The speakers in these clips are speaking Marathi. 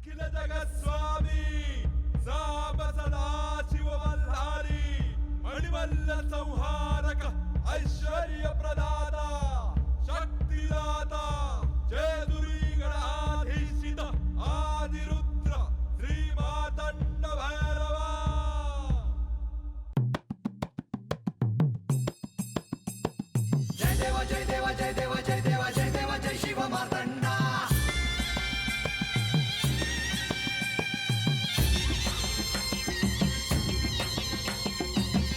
अखिल जगत स्वामी साप सदा शिव मल्हारी मणिमल्ल संहारक ऐश्वर्य प्रदाता शक्तिदाता जयदुरी गणाधीशित आदिरुद्र श्री मातंड भैरवा। जय देवा जय देवा जय देवा जय देवा जय देवा जय शिव मार्तंडा।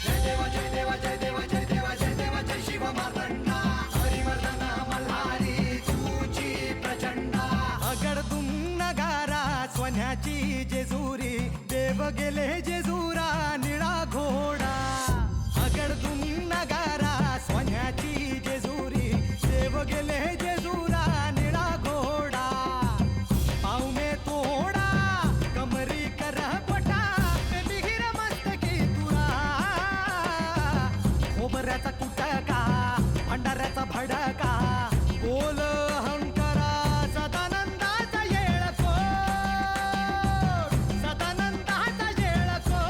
जय देवा जय देवा जय देवा जय देवा जय देवा जय शिव मार्तंडा। हरिवर्धन मल्हारी तुझी प्रचंडा। अगडतून नगारा सोन्याची जेजुरी देव गेले जेजुरा निळा घोडा। अगडतून नगारा सोन्याची जेजुरी देव गेले जेजुरा निळा घोडा। पाऊ में तोडा कमरी कर पटा बिहिर मस्तकी तुरा। खोबऱ्याचा कुटका भंडाऱ्याचा भडका बोल अहंकारा सदानंदाचा येळकोट। सदानंदाचा येळकोट।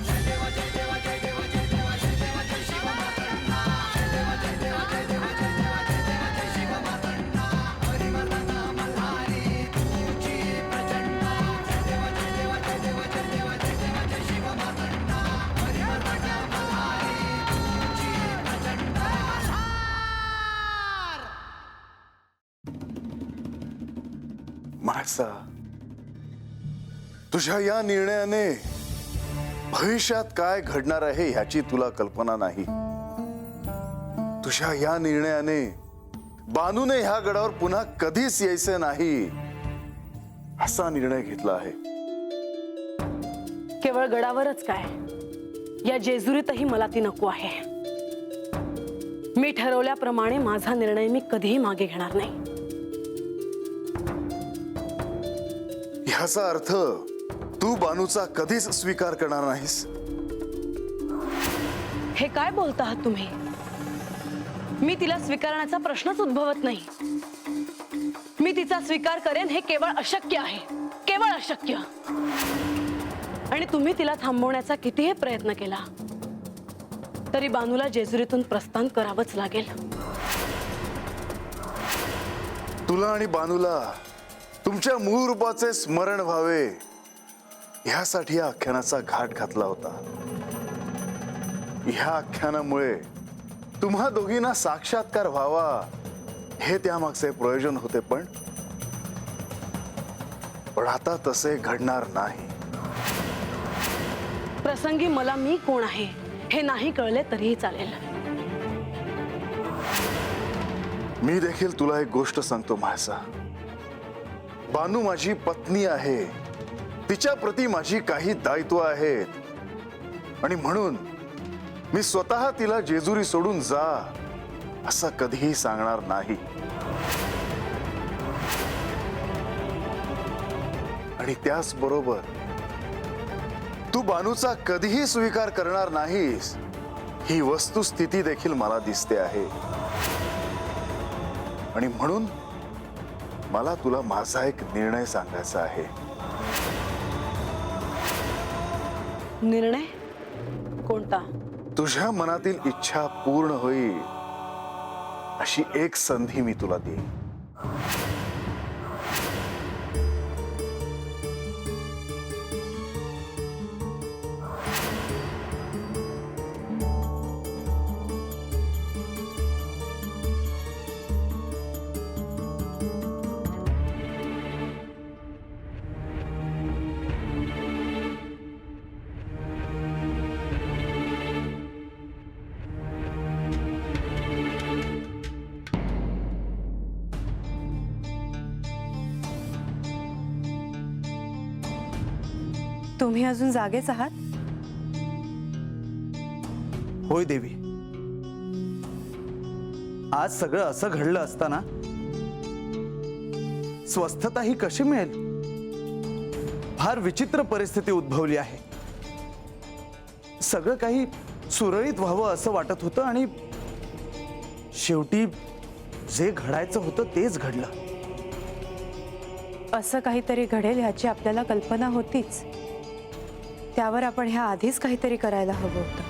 जय देवा जय देवा जय देवा जय देवा जय देवा जय शिव मार्तंडा। जय देवा जय देवा जय देवा जय देवा जय देवा जय शिव मार्तंडा। हरिवर्धन मल्हारी तुझी प्रचंडा। जय देवा जय देवा जय देवा जय देवा जय देवा जय शिव मार्तंडा। हरिवर्धन मल्हारी तुझी प्रचंडा। माणसा, तुझ्या या निर्णयाने भविष्यात काय घडणार आहे ह्याची तुला कल्पना नाही। तुझ्या या निर्णयाने बानूने ह्या गडावर पुन्हा कधीच यायचे नाही असा निर्णय घेतला आहे। केवळ गडावरच काय, या जेजुरीतही मला ती नको आहे। मी ठरवल्याप्रमाणे माझा निर्णय मी कधीही मागे घेणार नाही। ह्याचा अर्थ तू बानूचा कधीच स्वीकार करणार नाहीस? हे काय बोलता आहात तुम्ही? मी तिला स्वीकारण्याचा प्रश्नच उद्भवत नाही। मी तिचा स्वीकार करेन हे केवळ अशक्य आहे, केवळ अशक्य। आणि तुम्ही तिला थांबवण्याचा कितीही प्रयत्न केला तरी बानूला जेजुरीतून प्रस्थान करावंच लागेल। तुला आणि बानूला तुमच्या मूळ रूपाचे स्मरण व्हावे ह्यासाठी या आख्यानाचा घाट घातला होता। ह्या आख्यानामुळे तुम्हा दोघींना साक्षात्कार व्हावा हे त्यामागचे प्रयोजन होते, पण आता तसे घडणार नाही। प्रसंगी मला मी कोण आहे हे नाही कळले तरीही चालेल। मी देखील तुला एक गोष्ट सांगतो म्हाळसा, बानू माझी पत्नी आहे, तिच्या प्रती माझी काही दायित्व आहेत आणि म्हणून मी स्वतः तिला जेजुरी सोडून जा असं कधीही सांगणार नाही। आणि त्याचबरोबर तू बानूचा कधीही स्वीकार करणार नाहीस ही वस्तुस्थिती देखील मला दिसते आहे। आणि म्हणून मला तुला माझा एक निर्णय सांगायचा आहे। निर्णय कोणता? तुझ्या मनातील इच्छा पूर्ण होईल अशी एक संधी मी तुला देईन। तुम्ही अजून जागेच आहात? होय देवी, आज सगळं असं घडलं असताना स्वस्थता ही कशी मिळेल? फार विचित्र परिस्थिती उद्भवली आहे। सगळं काही सुरळीत व्हावं असं वाटत होतं आणि शेवटी जे घडायचं होतं तेच घडलं। असं काहीतरी घडेल ह्याची आपल्याला कल्पना होतीच. त्यावर आपण ह्या आधीच काहीतरी करायला हवं होतं.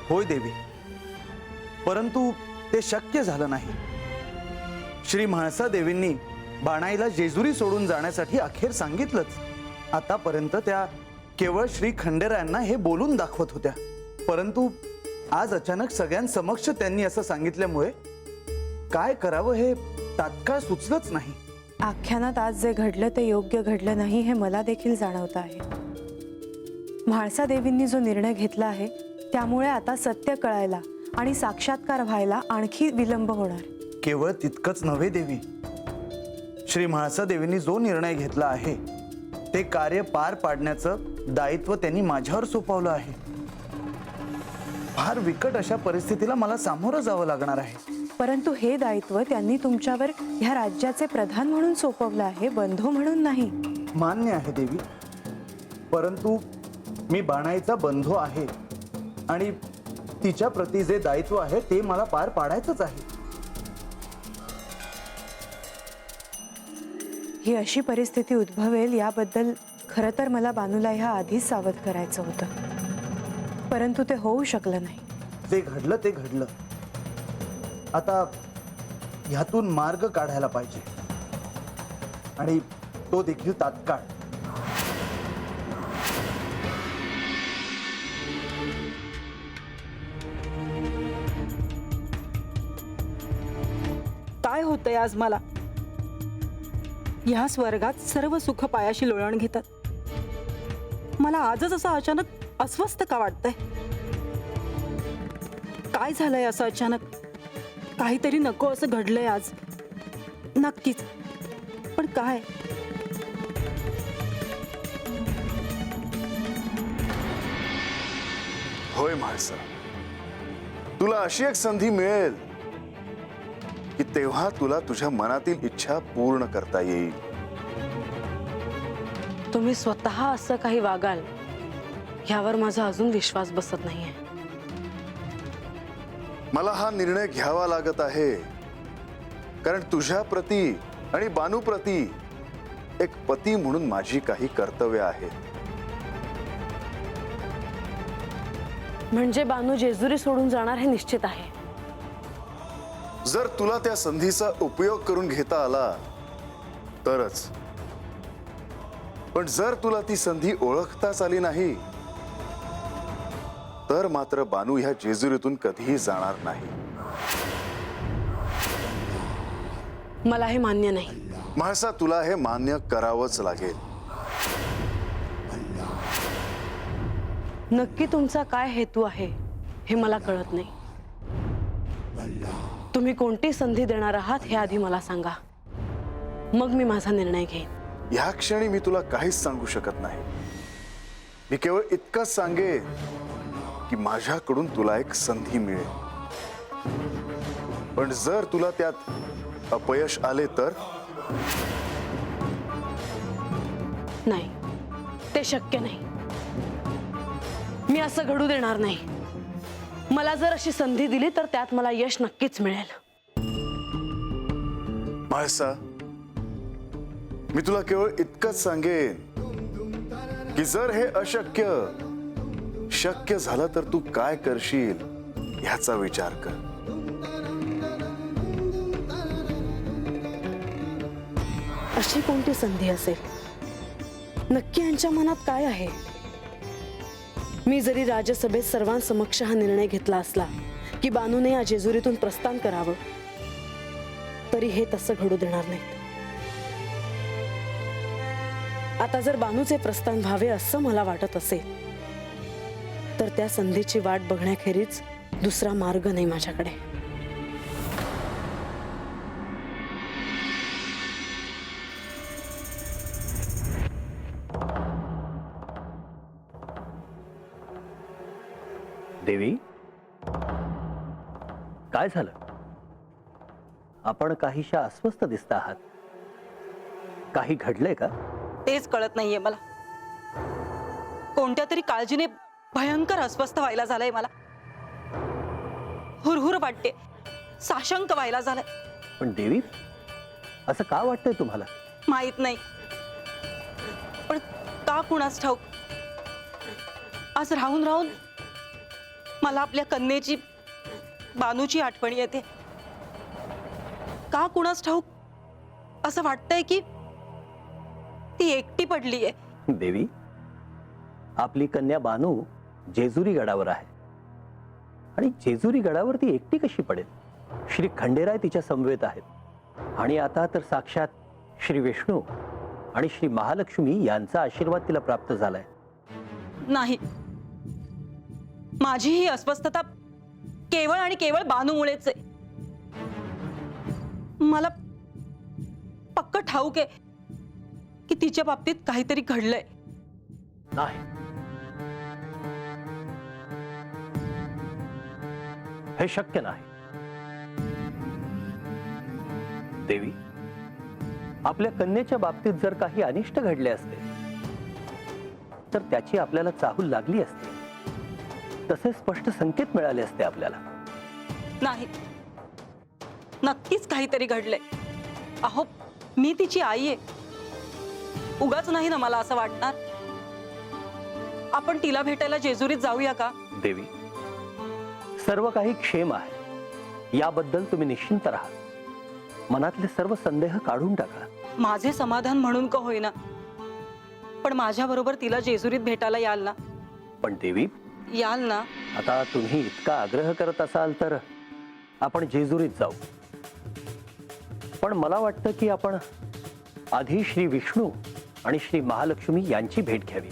होय देवी, परंतु ते शक्य झालं नाही. श्री म्हाळसा देवींनी बाणाईला जेजुरी सोडून जाण्यासाठी अखेर सांगितलंच. आतापर्यंत त्या केवळ श्री खंडेरायांना हे बोलून दाखवत होत्या, परंतु आज अचानक सगळ्यांसमक्ष त्यांनी असं सांगितल्यामुळे काय करावं हे तात्काळ सुचलंच नाही. आख्यानात आज जे घडलं ते योग्य घडलं नाही हे मला देखील जाणवत आहे. म्हाळसा देवींनी जो निर्णय घेतला आहे त्यामुळे आता सत्य कळायला आणि साक्षात्कार व्हायला आणखी विलंब होणार. केवळ तितकंच नव्हे देवी, श्री म्हाळसा देवींनी जो निर्णय घेतला आहे ते कार्य पार पाडण्याचं दायित्व त्यांनी माझ्यावर सोपवलं आहे. फार विकट अशा परिस्थितीला मला सामोरं जावं लागणार आहे. परंतु हे दायित्व त्यांनी तुमच्यावर ह्या राज्याचे प्रधान म्हणून सोपवलं आहे, बंधू म्हणून नाही. मान्य आहे देवी, परंतु मी बाणाईचा बंधू आहे आणि तिच्या प्रती जे दायित्व आहे ते मला पार पाडायचंच आहे. ही अशी परिस्थिती उद्भवेल याबद्दल खरं तर मला बानूला ह्या आधीच सावध करायचं होतं, परंतु ते होऊ शकलं नाही. जे घडलं ते घडलं. आता ह्यातून मार्ग काढायला पाहिजे आणि तो देखील तात्काळ. काय होतंय आज मला? ह्या स्वर्गात सर्व सुख पायाशी लोळण घेतात. मला आजच असं अचानक अस्वस्थ का वाटतंय? काय झालंय असं अचानक? काहीतरी नको असं घडलंय आज नक्कीच, पण काय? होय म्हाळसा, तुला अशी एक संधी मिळेल की तेव्हा तुला तुझ्या मनातील इच्छा पूर्ण करता येईल. तुम्ही स्वतः असं काही वागाल ह्यावर माझा अजून विश्वास बसत नाहीये. मला हा निर्णय घ्यावा लागत आहे कारण तुझ्या प्रती आणि बानू प्रती एक पती म्हणून माझी काही कर्तव्य आहेत. म्हणजे बानू जेजुरी सोडून जाणार हे निश्चित आहे. जर तुला त्या संधीचा उपयोग करून घेता आला तरच, पण जर तुला ती संधी ओळखताच आली नाही तर मात्र बानू ह्या जेजुरीतून कधीही जाणार नाही. मला हे मान्य नाही. म्हाळसा, तुला हे मान्य करावंच लागेल. नक्की तुमचा काय हेतू आहे हे मला कळत नाही. तुम्ही कोणती संधी देणार आहात हे आधी मला सांगा, मग मी माझा निर्णय घेईन. ह्या क्षणी मी तुला काहीच सांगू शकत नाही. मी केवळ इतकंच सांगेन की माझ्याकडून तुला एक संधी मिळेल, पण जर तुला त्यात अपयश आले तर? नाही, ते शक्य नाही. मी असं घडू देणार नाही. मला जर अशी संधी दिली तर त्यात मला यश नक्कीच मिळेल. म्हाळसा, मी तुला केवळ इतकंच सांगेन की जर हे शक्य झालं तर तू काय करशील ह्याचा विचार कर. अशी कोणती संधी असेल? नक्की यांच्या मनात काय आहे? मी जरी राज्यसभेत सर्वांसमक्ष हा निर्णय घेतला असला की बानूने या जेजुरीतून प्रस्थान करावं, तरी हे तसं घडू देणार नाही. आता जर बानूचे प्रस्थान व्हावे असं मला वाटत असेल तर त्या संधीची वाट बघण्याखेरीज दुसरा मार्ग नाही माझ्याकडे. देवी, काय झालं? आपण काहीशा अस्वस्थ दिसता आहात. काही घडलंय का? तेच कळत नाहीये मला. कोणत्या तरी काळजीने भयंकर अस्वस्थ व्हायला झालंय मला. हुरहुर वाटते. साशंक व्हायला झालाय. पण देवी, असं का वाटतंय तुम्हाला? माहित नाही, पण का कुणास ठाऊक आज राहून राहून मला आपल्या कन्येची, बानूची आठवण येते. का कुणास ठाऊक असं वाटतंय की ती एकटी पडलीये. देवी, आपली कन्या बानू जेजुरी गडावर आहे आणि जेजुरी गडावर ती एकटी कशी पडेल? श्री खंडेराय तिच्या समवेत आहेत आणि आता तर साक्षात श्री विष्णू आणि श्री महालक्ष्मी यांचा आशीर्वाद तिला प्राप्त झालाय. नाही, माझी ही अस्वस्थता केवळ आणि केवळ बानूमुळेच आहे. मला पक्क ठाऊक आहे की तिच्या बाबतीत काहीतरी घडलंय. नाही, हे शक्य नाही. देवी, आपल्या कन्येच्या बाबतीत जर काही अनिष्ट घडले असते तर त्याची आपल्याला चाहूल लागली असती, तसे स्पष्ट संकेत मिळाले असते आपल्याला. नाही, नक्कीच काहीतरी घडलंय. अहो, मी तिची आई आहे. उगाच नाही ना मला असं वाटणार. आपण तिला भेटायला जेजुरीत जाऊया का? देवी, सर्व काही क्षेम आहे याबद्दल तुम्ही निश्चिंत राहा. मनातले सर्व संदेह काढून टाका. माझे समाधान म्हणून का होईना, पण माझ्या बरोबर तिला जेजुरीत भेटायला याल ना? पण देवी, याल ना? आता तुम्ही इतका आग्रह करत असाल तर आपण जेजुरीत जाऊ. पण मला वाटतं की आपण आधी श्री विष्णू आणि श्री महालक्ष्मी यांची भेट घ्यावी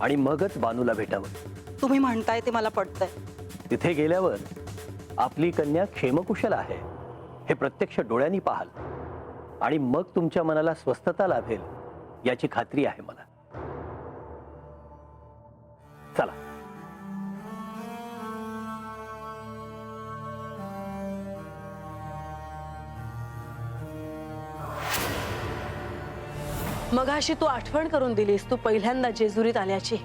आणि मगच बानूला भेटावं. तुम्ही म्हणताय ते मला पटतंय. तिथे गेल्यावर आपली कन्या क्षेमकुशल आहे हे प्रत्यक्ष डोळ्यांनी पाहाल आणि मग तुमच्या मनाला स्वस्थता लाभेल याची खात्री आहे मला. चला. मगाशी तू आठवण करून दिलीस तू पहिल्यांदा जेजुरीत आल्याची.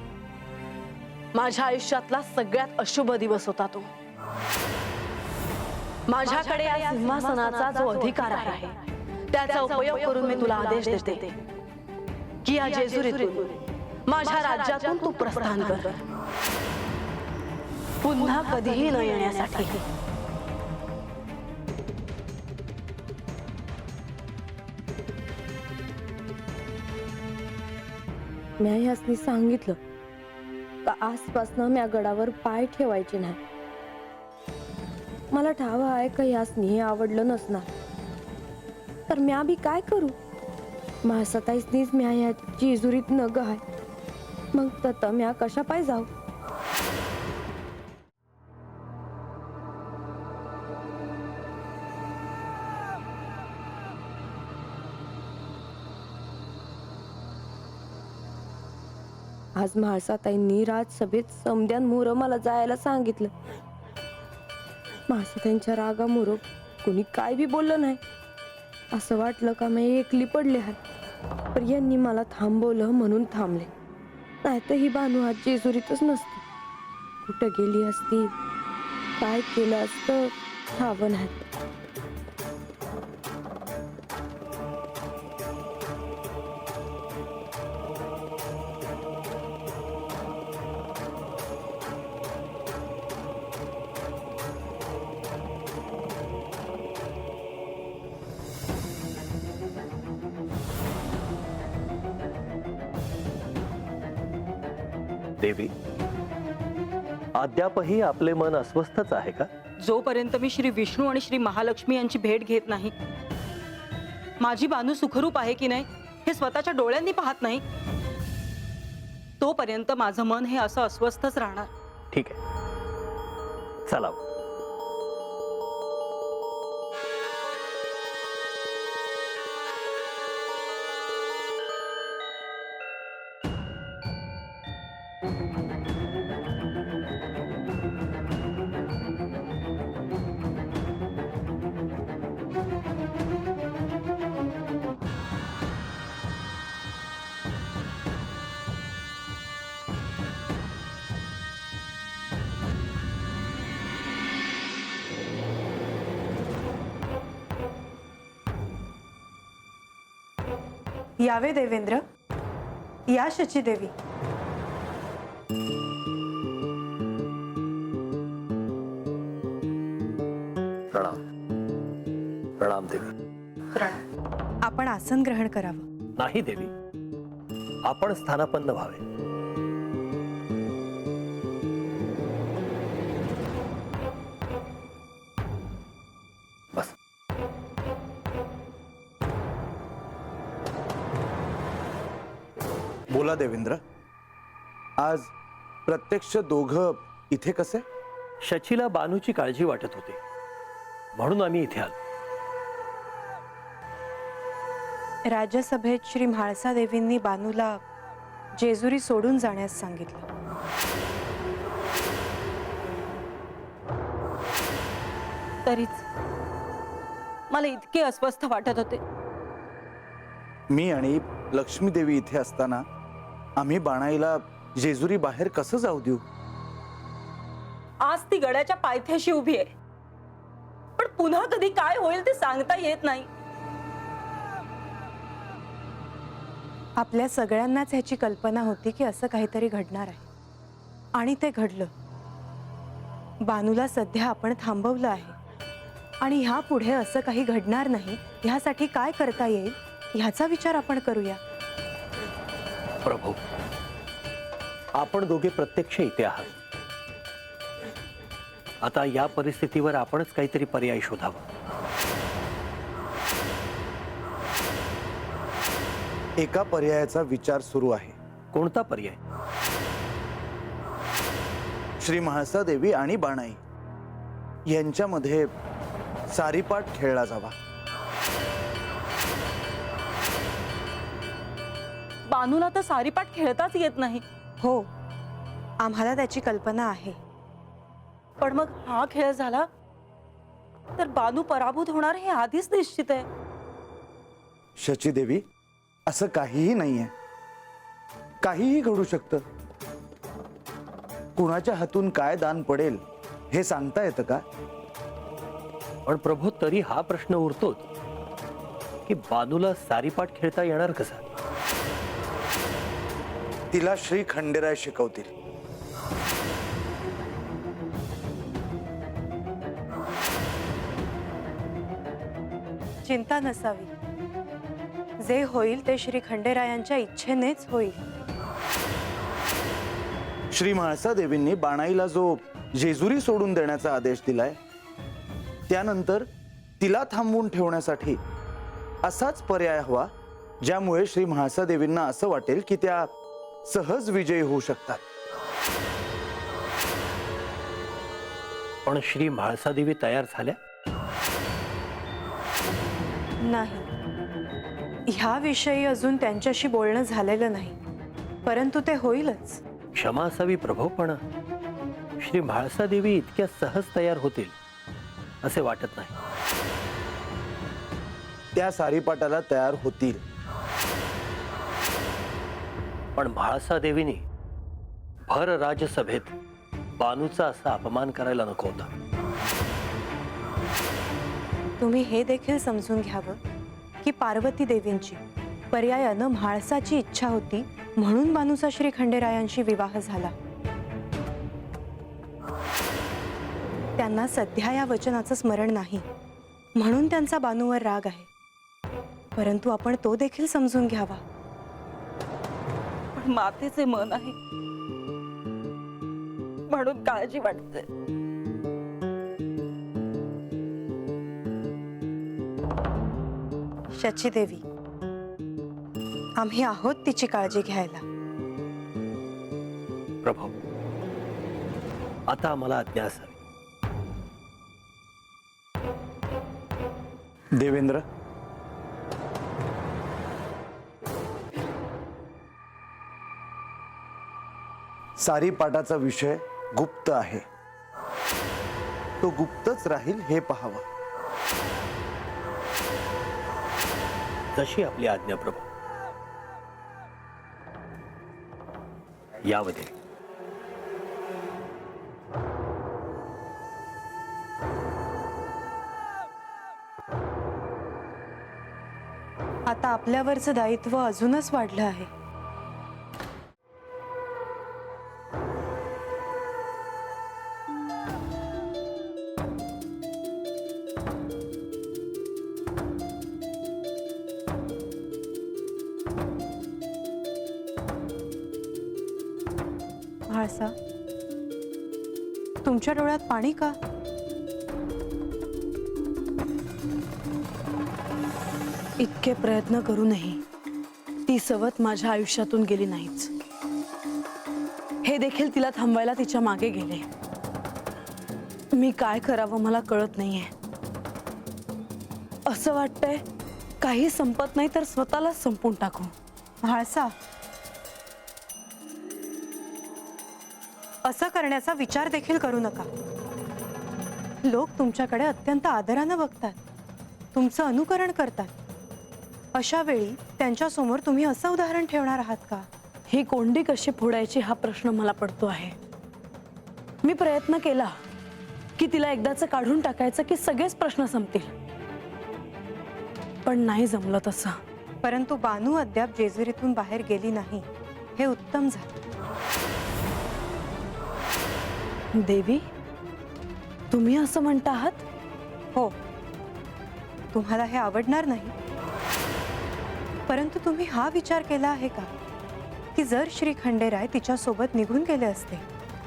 माझ्या आयुष्यातला सगळ्यात अशुभ दिवस होता तो. माझ्याकडे या सिंहासनाचा जो अधिकार आहे त्याचा उपयोग करून मी तुला आदेश देते की या जेजुरीतून माझ्या राज्यातून तू प्रस्थान कर, पुन्हा कधीही न येण्यासाठी. मी ह्यासनी सांगितलं का आजपासून मी या गडावर पाय ठेवायचे नाही. मला ठाव आहे का ह्यासनी हे आवडलं नसणार, तर म्या बी काय करू. माझा ताईसनीच म्या ह्या जेजुरीत न गाय, मग तत म्या कशा पाय जाऊ. आज म्हाळसाताईंनी राजसभेत समद्यांमोर मला जायला सांगितलं. म्हाळसाताईंच्या रागामोर कोणी काय बी बोललं नाही. असं वाटलं का मी एकली पडले आहे, पण यांनी मला थांबवलं म्हणून थांबले. नाही तर ही बानू आज जेजुरीतच नसती. कुठं गेली असती, काय केलं असतं ठाव नाही. देवी, अद्यापही आपले मन अस्वस्थच आहे का? जोपर्यंत मी श्री विष्णू आणि श्री महालक्ष्मी यांची भेट घेत नाही, माझी बानू सुखरूप आहे की नाही हे स्वतःच्या डोळ्यांनी पाहत नाही, तोपर्यंत माझं मन हे असं अस्वस्थच राहणार. ठीक आहे, चला. यावे देवेंद्र, या शचीदेवी. प्रणाम. प्रणाम देवी. आपण आसन ग्रहण करावं. नाही देवी, आपण स्थानापन्न व्हावे. बस. बोला देवेंद्र, आज प्रत्यक्ष दोघं इथे कसे? शचीला बानूची काळजी वाटत होती, म्हणून आम्ही इथे आलो. राज्यसभेत श्री म्हाळसा देवींनी बानूला जेजुरी सोडून जाण्यास सांगितलं. तरीच मला इतके अस्वस्थ वाटत होते. मी आणि लक्ष्मी देवी इथे असताना आम्ही बाणाईला जेजुरी बाहेर कसं जाऊ देऊ? आज ती गड्याच्या पायथ्याशी उभी आहे, पण पुन्हा कधी काय होईल ते सांगता येत नाही. आपल्या सगळ्यांनाच ह्याची कल्पना होती की असं काहीतरी घडणार आहे, आणि ते घडलं. बानूला सध्या आपण थांबवलं आहे, आणि ह्या पुढे असं काही घडणार नाही ह्यासाठी काय करता येईल ह्याचा विचार आपण करूया. प्रभू, आपण दोघे प्रत्यक्ष इथे आहात. आता या परिस्थितीवर आपणच काहीतरी पर्याय शोधावा. एका पर्यायाचा विचार सुरू आहे. कोणता पर्याय? श्री म्हाळसा देवी आणि बाणाई यांच्यामध्ये सारीपाट खेळला जावा. बानूला तर सारीपाट खेळताच येत नाही. हो, आम्हाला त्याची कल्पना आहे. पण मग हा खेळ झाला तर बानू पराभूत होणार हे आधीच निश्चित आहे. शची देवी, असं काहीही नाहीये. काहीही घडू शकतं. कुणाच्या हातून काय दान पडेल हे सांगता येतं का? पण प्रभू, तरी हा प्रश्न उरतोच की बानूला सारीपाट खेळता येणार कसा? तिला श्री खंडेराय शिकवतील. चिंता नसावी. जे होईल ते श्री खंडेरायांच्या इच्छेनेच होईल. श्री म्हाळसा देवींनी बाणाईला जो जेजुरी सोडून देण्याचा आदेश दिलाय, त्यानंतर तिला थांबवून ठेवण्यासाठी असाच पर्याय हवा ज्यामुळे श्री म्हाळसा देवींना असं वाटेल की त्या सहज विजयी होऊ शकतात. पण श्री म्हाळसा देवी तयार झाल्या? नाही, ह्याविषयी अजून त्यांच्याशी बोलणं झालेलं नाही, परंतु ते होईलच. क्षमा असावी प्रभू, पण श्री म्हाळसा देवी इतक्या सहज तयार होतील असे वाटत नाही. त्या सारीपाटाला तयार होतील. पण म्हाळसा देवीने भर राज्यसभेत बानूचा असा अपमान करायला नको होता. तुम्ही हे देखील समजून घ्यावं की पार्वती देवींची पर्यायानं म्हाळसाची इच्छा होती, म्हणून बानूचा श्री खंडेरायांशी विवाह झाला. त्यांना सध्या या वचनाचं स्मरण नाही, म्हणून त्यांचा बानूवर राग आहे. परंतु आपण तो देखील समजून घ्यावा. पण मातेचे मन आहे म्हणून काळजी वाटते. शचीदेवी, आम्ही आहोत तिची काळजी घ्यायला. प्रभू, आता आम्हाला आज्ञा असावी. देवेंद्र, सारीपाटाचा विषय गुप्त आहे. तो गुप्तच राहील हे पहावं. जशी आपली आज्ञा प्रभू. यामध्ये आता आपल्यावरचं दायित्व अजूनच वाढलं आहे. म्हाळसा, तुमच्या डोळ्यात पाणी का? इतके प्रयत्न करूनही ती सवत माझ्या आयुष्यातून गेली नाहीच. हे देखील तिला थांबवायला तिच्या मागे गेले. मी काय करावं मला कळत नाहीये. असं वाटतंय काही संपत नाही तर स्वतःलाच संपून टाकू. म्हाळसा, असं करण्याचा विचार देखील करू नका. लोक तुमच्याकडे अत्यंत आदरानं बघतात, तुमचं अनुकरण करतात. अशा वेळी त्यांच्या समोर तुम्ही असं उदाहरण ठेवणार आहात का? ही कोंडी कशी फोडायची हा प्रश्न मला पडतो आहे. मी प्रयत्न केला की तिला एकदाचं काढून टाकायचं की सगळेच प्रश्न संपतील, पण नाही जमलं तसं. परंतु बानू अद्याप जेजुरीतून बाहेर गेली नाही, हे उत्तम झालं. देवी, तुम्ही असं म्हणता आहात? हो, तुम्हाला हे आवडणार नाही, परंतु तुम्ही हा विचार केला आहे का की जर श्री खंडेराय तिच्यासोबत निघून गेले असते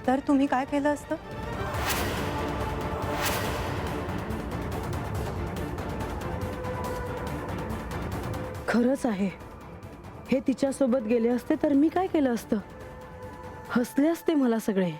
तर तुम्ही काय केलं असतं? खरंच आहे, हे तिच्यासोबत गेले असते तर मी काय केलं असतं? हसले असते मला सगळे.